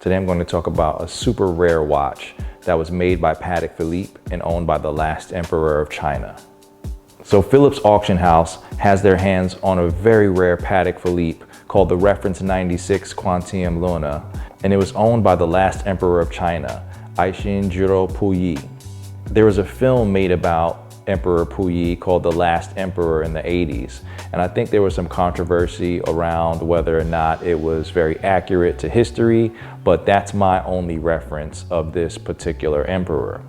Today I'm going to talk about a super rare watch that was made by Patek Philippe and owned by the last emperor of China. So Philippe's auction house has their hands on a very rare Patek Philippe called the Reference 96 Quantième Luna, and it was owned by the last emperor of China, Aishin Jiro Puyi. There was a film made about Emperor Puyi called The Last Emperor in the 80s, and I think there was some controversy around whether or not it was very accurate to history, but that's my only reference of this particular emperor.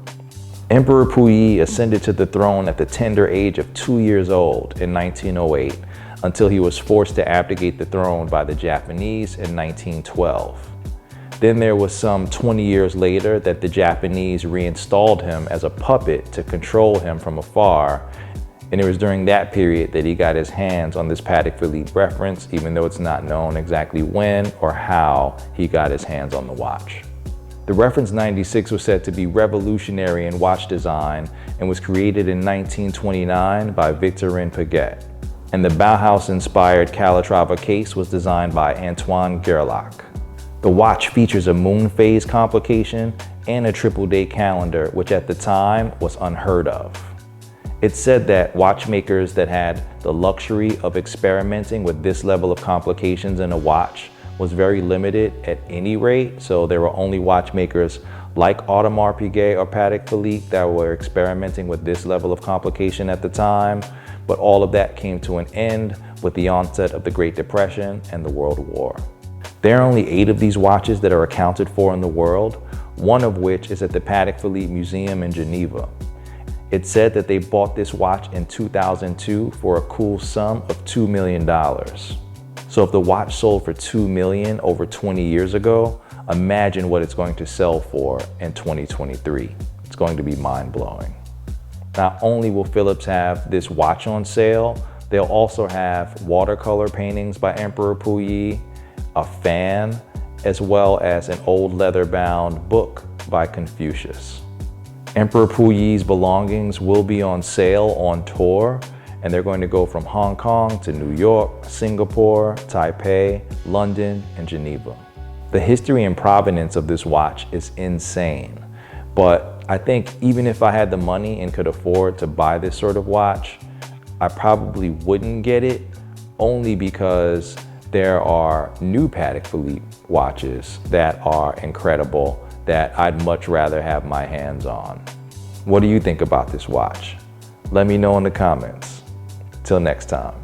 Emperor Puyi ascended to the throne at the tender age of 2 years old in 1908 until he was forced to abdicate the throne by the Japanese in 1912. Then there was some 20 years later that the Japanese reinstalled him as a puppet to control him from afar. And it was during that period that he got his hands on this Patek Philippe reference, even though it's not known exactly when or how he got his hands on the watch. The Reference 96 was said to be revolutionary in watch design and was created in 1929 by Victorine Piguet. And the Bauhaus-inspired Calatrava case was designed by Antoine Gerlach. The watch features a moon phase complication and a triple-day calendar, which at the time was unheard of. It's said that watchmakers that had the luxury of experimenting with this level of complications in a watch was very limited at any rate, so there were only watchmakers like Audemars Piguet or Patek Philippe that were experimenting with this level of complication at the time, but all of that came to an end with the onset of the Great Depression and the World War. There are only 8 of these watches that are accounted for in the world, one of which is at the Patek Philippe Museum in Geneva. It's said that they bought this watch in 2002 for a cool sum of $2 million. So if the watch sold for $2 million over 20 years ago, imagine what it's going to sell for in 2023. It's going to be mind-blowing. Not only will Philips have this watch on sale, they'll also have watercolor paintings by Emperor Puyi, a fan, as well as an old leather-bound book by Confucius. Emperor Puyi's belongings will be on sale on tour, and they're going to go from Hong Kong to New York, Singapore, Taipei, London, and Geneva. The history and provenance of this watch is insane, but I think even if I had the money and could afford to buy this sort of watch, I probably wouldn't get it, only because there are new Patek Philippe watches that are incredible that I'd much rather have my hands on. What do you think about this watch? Let me know in the comments. Till next time.